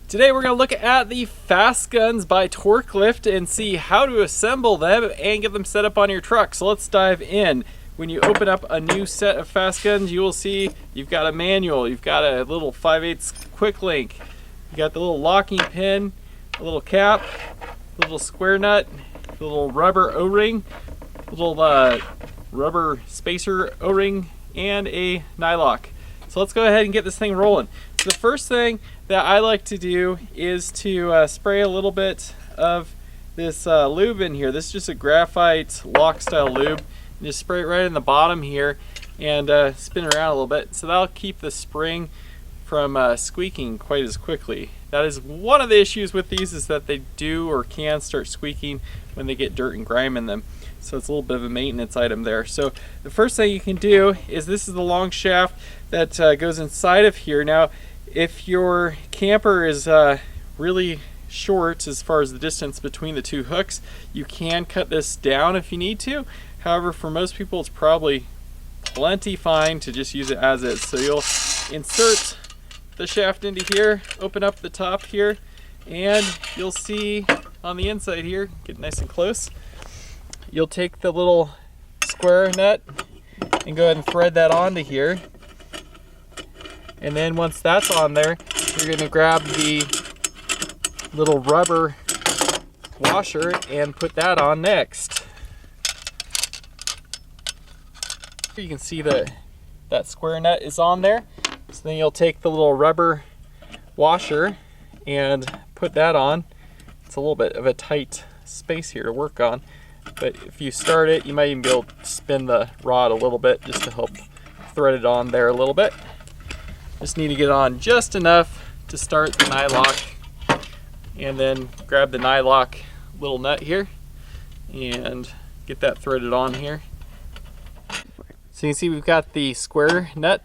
Today we're going to look at the FastGuns by Torklift and see how to assemble them and get them set up on your truck. So let's dive in. When you open up a new set of FastGuns, you will see you've got a manual, you've got a little 5/8 quick link, you got the little locking pin, a little cap, a little square nut, a little rubber O-ring, a little rubber spacer O-ring, and a nylock. So let's go ahead and get this thing rolling. So the first thing that I like to do is to spray a little bit of this lube in here. This is just a graphite lock style lube. And just spray it right in the bottom here and spin it around a little bit. So that'll keep the spring from squeaking quite as quickly. That is one of the issues with these, is that they do or can start squeaking when they get dirt and grime in them. So it's a little bit of a maintenance item there. So the first thing you can do is, this is the long shaft that goes inside of here. Now, if your camper is really short as far as the distance between the two hooks, you can cut this down if you need to. However, for most people, it's probably plenty fine to just use it as is. So you'll insert the shaft into here, open up the top here, and you'll see on the inside here, get nice and close, you'll take the little square nut and go ahead and thread that onto here. And then once that's on there, you're going to grab the little rubber washer and put that on next. You can see that square nut is on there. So then you'll take the little rubber washer and put that on. It's a little bit of a tight space here to work on, but if you start it, you might even be able to spin the rod a little bit just to help thread it on there a little bit. Just need to get on just enough to start the nylock, and then grab the nylock little nut here and get that threaded on here. So you can see we've got the square nut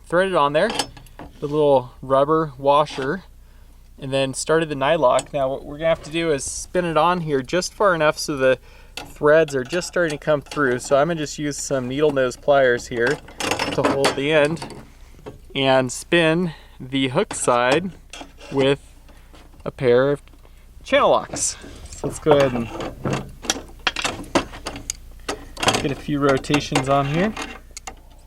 threaded on there, the little rubber washer, and then started the nylock. Now what we're gonna have to do is spin it on here just far enough so the threads are just starting to come through. So I'm gonna just use some needle nose pliers here to hold the end and spin the hook side with a pair of channel locks. So let's go ahead and get a few rotations on here.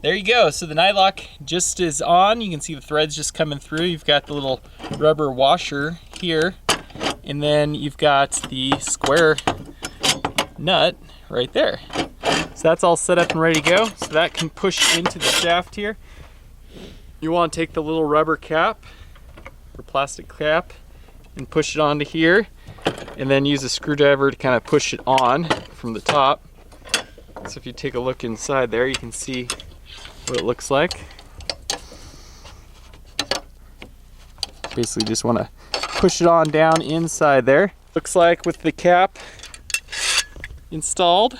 There you go. So the nylock just is on. You can see the threads just coming through. You've got the little rubber washer here, and then you've got the square nut right there. So that's all set up and ready to go. So that can push into the shaft here. You want to take the little rubber cap or plastic cap and push it onto here, and then use a screwdriver to kind of push it on from the top. So if you take a look inside there, you can see what it looks like. Basically just want to push it on down inside there. Looks like with the cap installed.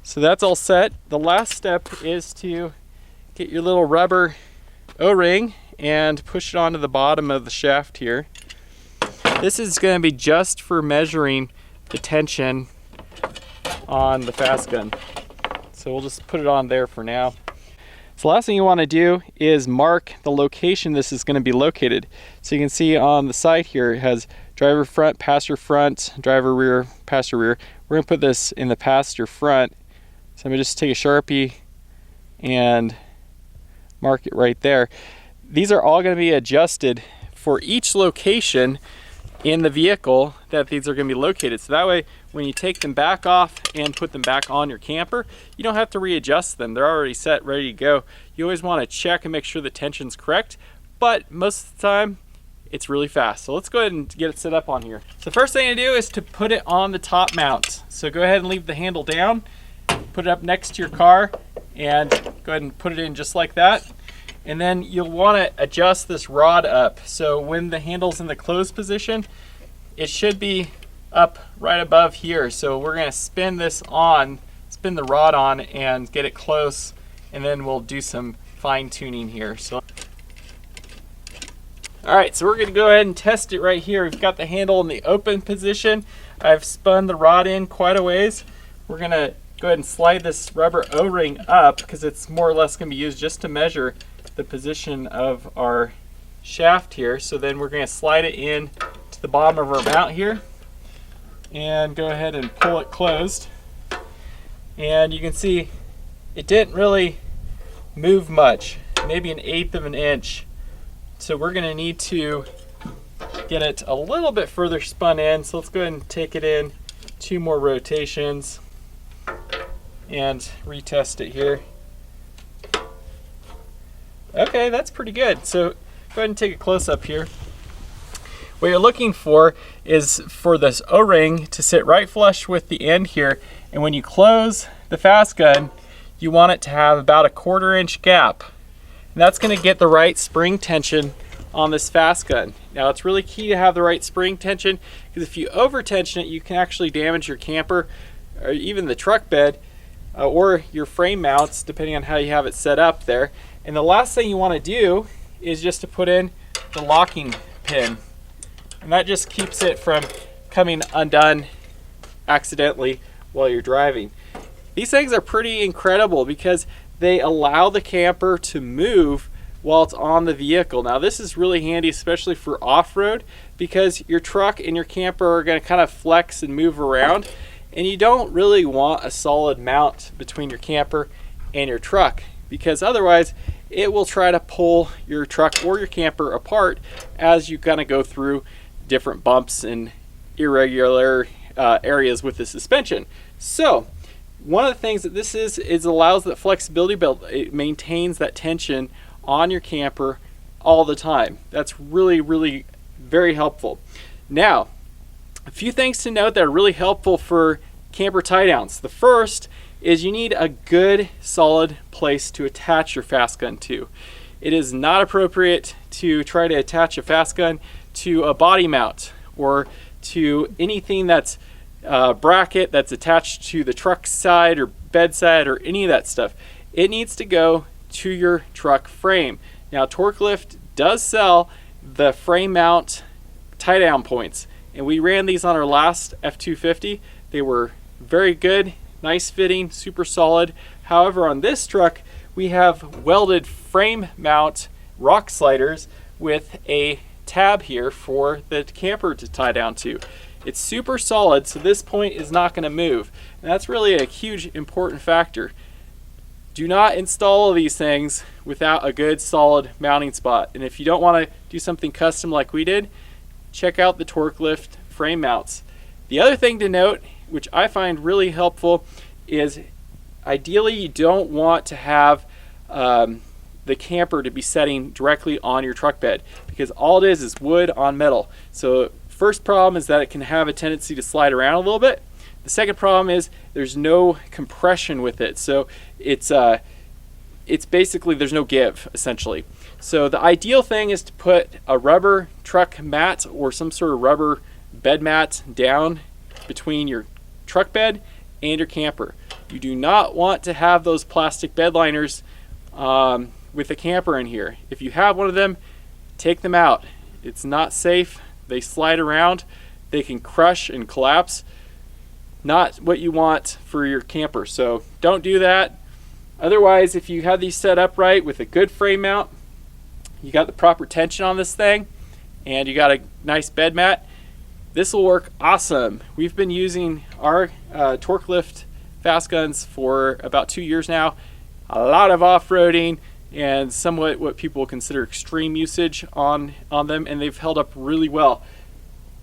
So that's all set. The last step is to get your little rubber O-ring and push it onto the bottom of the shaft here. This is going to be just for measuring the tension on the FastGun. So we'll just put it on there for now. So the last thing you want to do is mark the location this is going to be located. So you can see on the side here, it has driver front, passenger front, driver rear, passenger rear. We're going to put this in the passenger front. So I'm going to just take a Sharpie and mark it right there. These are all going to be adjusted for each location in the vehicle that these are going to be located. So that way, when you take them back off and put them back on your camper, you don't have to readjust them. They're already set, ready to go. You always want to check and make sure the tension's correct, but most of the time, it's really fast. So let's go ahead and get it set up on here. So the first thing to do is to put it on the top mount. So go ahead and leave the handle down, put it up next to your car, and go ahead and put it in just like that. And then you'll want to adjust this rod up. So when the handle's in the closed position, it should be up right above here. So we're going to spin this on, spin the rod on and get it close, and then we'll do some fine tuning here. So all right, so we're going to go ahead and test it right here. We've got the handle in the open position. I've spun the rod in quite a ways. We're going to go ahead and slide this rubber O-ring up because it's more or less going to be used just to measure the position of our shaft here. So then we're going to slide it in to the bottom of our mount here and go ahead and pull it closed. And you can see it didn't really move much, maybe 1/8 of an inch. So we're going to need to get it a little bit further spun in. So let's go ahead and take it in 2 more rotations and retest it here. Okay, that's pretty good. So go ahead and take a close up here. What you're looking for is for this O-ring to sit right flush with the end here, and when you close the FastGun, you want it to have about a 1/4 inch gap. And that's going to get the right spring tension on this FastGun. Now it's really key to have the right spring tension, because if you over tension it, you can actually damage your camper or even the truck bed or your frame mounts, depending on how you have it set up there. And the last thing you want to do is just to put in the locking pin, and that just keeps it from coming undone accidentally while you're driving. These things are pretty incredible because they allow the camper to move while it's on the vehicle. Now this is really handy, especially for off-road, because your truck and your camper are going to kind of flex and move around, and you don't really want a solid mount between your camper and your truck, because otherwise it will try to pull your truck or your camper apart as you kind of go through different bumps and irregular areas with the suspension. So one of the things that this is allows that flexibility belt. It maintains that tension on your camper all the time. That's really, really very helpful. Now, a few things to note that are really helpful for camper tie downs. The first is you need a good solid place to attach your FastGun to. It is not appropriate to try to attach a FastGun to a body mount or to anything that's bracket that's attached to the truck side or bedside or any of that stuff. It needs to go to your truck frame. Now Torklift does sell the frame mount tie down points, and we ran these on our last F250. They were very good, nice fitting, super solid. However, on this truck we have welded frame mount rock sliders with a tab here for the camper to tie down to. It's super solid, so this point is not going to move, and that's really a huge important factor. Do not install these things without a good solid mounting spot. And if you don't want to do something custom like we did, check out the Torklift frame mounts. The other thing to note, which I find really helpful, is ideally you don't want to have the camper to be setting directly on your truck bed, because all it is wood on metal. So first problem is that it can have a tendency to slide around a little bit. The second problem is there's no compression with it, so it's basically there's no give essentially. So the ideal thing is to put a rubber truck mat or some sort of rubber bed mat down between your truck bed and your camper. You do not want to have those plastic bed liners with the camper in here. If you have one of them, take them out. It's not safe. They slide around. They can crush and collapse. Not what you want for your camper, so don't do that. Otherwise, if you have these set up right with a good frame mount, you got the proper tension on this thing, and you got a nice bed mat, this will work awesome. We've been using our Torklift Fastguns for about 2 years now. A lot of off-roading and somewhat what people consider extreme usage on them, and they've held up really well.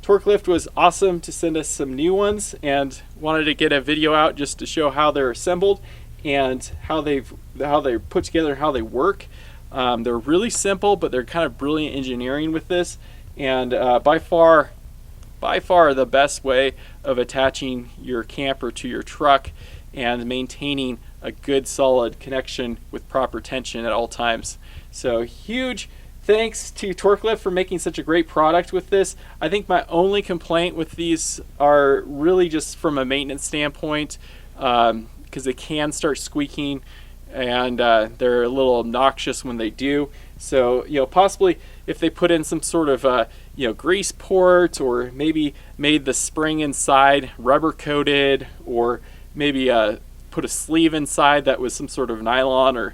Torklift was awesome to send us some new ones, and wanted to get a video out just to show how they're assembled and how they're put together and how they work. They're really simple, but they're kind of brilliant engineering with this, and by far the best way of attaching your camper to your truck and maintaining a good solid connection with proper tension at all times. So huge thanks to Torklift for making such a great product with this. I think my only complaint with these are really just from a maintenance standpoint, because they can start squeaking, and they're a little obnoxious when they do. So possibly if they put in some sort of grease port, or maybe made the spring inside rubber coated, or maybe put a sleeve inside that was some sort of nylon or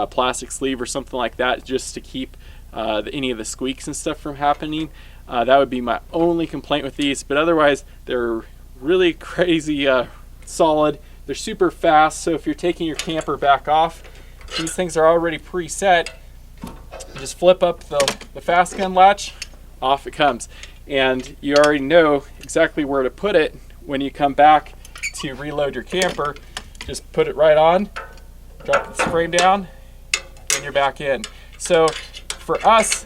plastic sleeve or something like that, just to keep any of the squeaks and stuff from happening. That would be my only complaint with these, but otherwise they're really crazy solid. They're super fast, so if you're taking your camper back off, these things are already preset. Just flip up the FastGun latch, off it comes. And you already know exactly where to put it when you come back to reload your camper. Just put it right on, drop the frame down, and you're back in. So for us,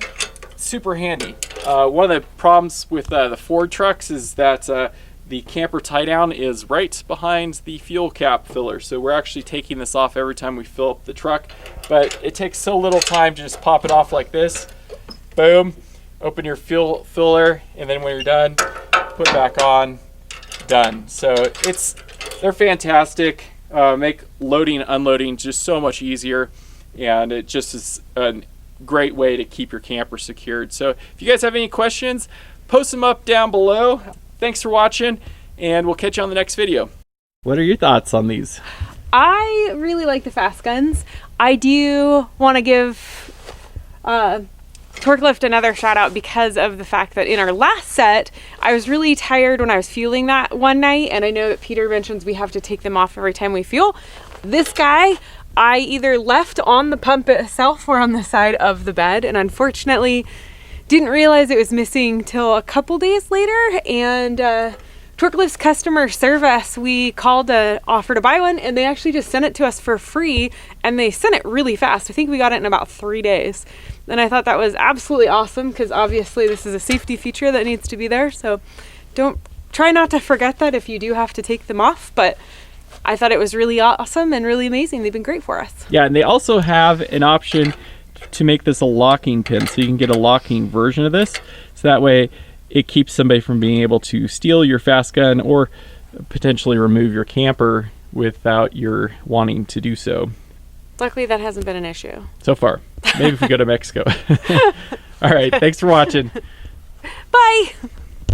super handy. One of the problems with the Ford trucks is that the camper tie down is right behind the fuel cap filler. So we're actually taking this off every time we fill up the truck, but it takes so little time to just pop it off like this. Boom, open your fuel filler, and then when you're done, put it back on, done. So they're fantastic. Make loading and unloading just so much easier, and it just is a great way to keep your camper secured. So if you guys have any questions, post them up down below. Thanks for watching, and we'll catch you on the next video. What are your thoughts on these? I really like the FastGuns. I do want to give Torklift another shout out because of the fact that in our last set, I was really tired when I was fueling that one night, and I know that Peter mentions we have to take them off every time we fuel. This guy, I either left on the pump itself or on the side of the bed, and unfortunately didn't realize it was missing till a couple days later. And Torklift's customer service, we called to offer to buy one, and they actually just sent it to us for free, and they sent it really fast. I think we got it in about 3 days. And I thought that was absolutely awesome, because obviously this is a safety feature that needs to be there. So try not to forget that if you do have to take them off. But I thought it was really awesome and really amazing. They've been great for us. Yeah, and they also have an option to make this a locking pin, so you can get a locking version of this, so that way it keeps somebody from being able to steal your FastGun or potentially remove your camper without your wanting to do so. Luckily that hasn't been an issue so far. Maybe if we go to Mexico. All right, thanks for watching. Bye.